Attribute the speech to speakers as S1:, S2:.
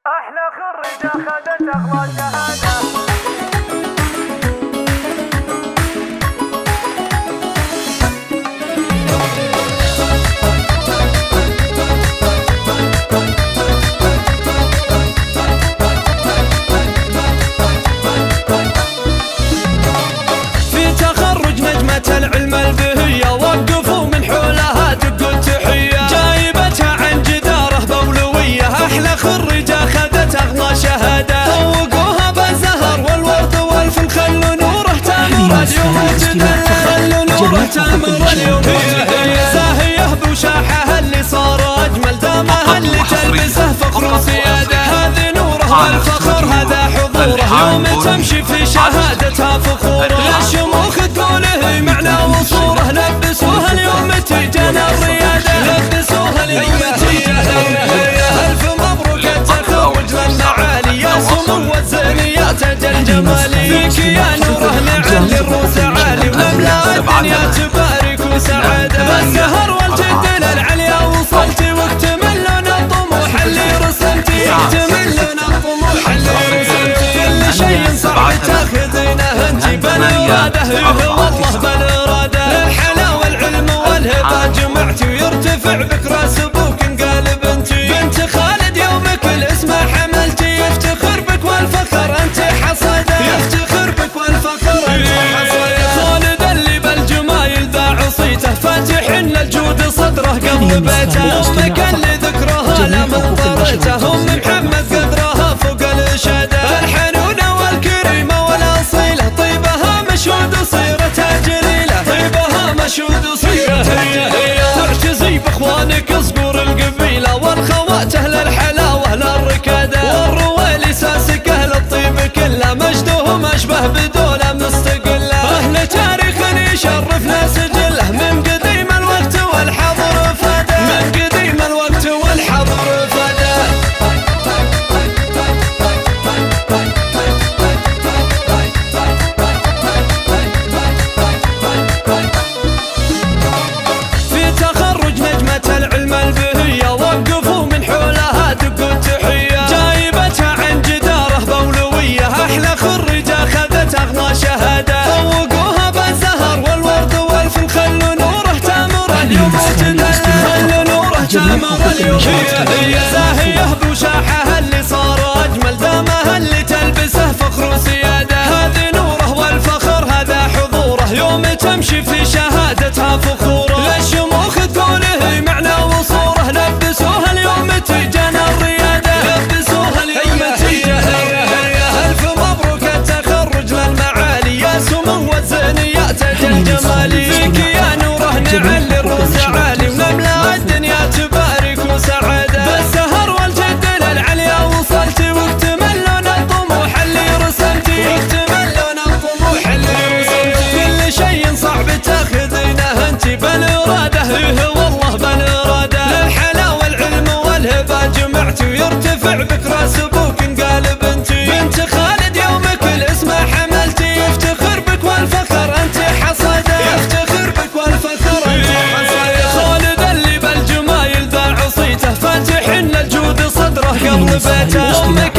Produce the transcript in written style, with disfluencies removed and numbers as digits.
S1: أحلى خريجة خدت أغلى شهادة.
S2: في تخرج نجمة العلم البهية وقفوا من حولها دقوا التحية، جايبتها عن جدارة بولوية. أحلى خريجة خدت أغلى شهادة، فوقوها بالزهر والورد والفل، خلوا نوره تامر اليوم وتدلل، خلوا نوره تامر اليوم. هي زاهية بوشاحها اللي صار أجمل، دامها اللي تلبسه فخر وسيادة. هذه نوره والفخر هذا حضوره، يوم تمشي في شهادتها فخوره. للشموخ تقوله معنى وصوره، لبسوها اليوم تيجانا الريادة، لبسوها اليوم تيجانا الريادة. ألف مبروك التخرج للمعالي، يا سمو الزينيات أجل جمالي. فيك يا نوره نعلي الروس عالي، ونملا الدنيا تبارك وسعادة. بالسهر والجد للعليا وصلتي، واكتمل لنا الطموح اللي رسمتي، اكتمل لنا الطموح اللي رسمتي. كل شيء صعب تاخذينه انتي بالإرادة، والله بالإرادة. الحلا والعلم والهبة جمعتي، ويرتفع بك راس ابوك انقلب انتي. بنت خالد يومك الاسم حملتي، يفتخر بك والفخر انت حصده، يفتخر بك والفخر انت حصده. خالد اللي بالجمايل ذا عصيته، فاتح للجود صدره قبل بيته. امك اللي ذكرها لا من طريته، ام محمد قدرها فوق الاشاده. الحنونه والكريمه والاصيله، طيبها مشهود وصيرتها جليله، طيبها مشهود وصيرتها جليله. تعتزي باخوانك صقور القبيله، والخوات اهل الحلاوه للركاده. والرويلي ساسك اهل الطيب كله، مجدهم اشبه بدوله مستقله. اهل تاريخ يشرفنا سجله، من قديم الوقت والحضر فاده، من قديم الوقت والحضر فاده. في تخرج نجمة العلم البهية، وقفوا من حولها دقوا التحية، جايبتها عن جدارة بولوية. أحلى خريجة خذت أغلى شهادة، فوقوها بالزهر والورد والفل، خلوا نوره تامر اليوم وتدلل، خلوا نوره تامر اليوم. هي زاهية بوشاحها اللي صار أجمل، دامها اللي تلبسه فخر وسيادة. هذه نوره والفخر هذا حضوره، يوم تمشي في شهادتها فخوره. للشموخ تقوله معنى وصوره، لبسوها اليوم تيجانا الريادة، لبسوها اليوم تيجانا الريادة. ألف مبروك التخرج للمعالي، يا سمو الزينيات أجل جمالي. فيك يا نوره نعلي الروس عالي، ونملا الدنيا تبارك وسعادة. بالسهر والجد للعليا وصلتي، واكتمل لنا الطموح اللي رسمتي، واكتمل لنا الطموح اللي رسمتي. كل شيء صعب تاخذينه انتي بالإرادة، والله بالإرادة. للحلا والعلم والهبة جمعتي، ويرتفع بك راس ابوك انقلب انتي. بنت خالد يومك الاسم حملتي، يفتخر بك والفخر انت حصده، يفتخر بك والفخر انت حصده. خالد اللي بالجمايل ذا عصيته، فاتح للجود صدره قبل بيته. امك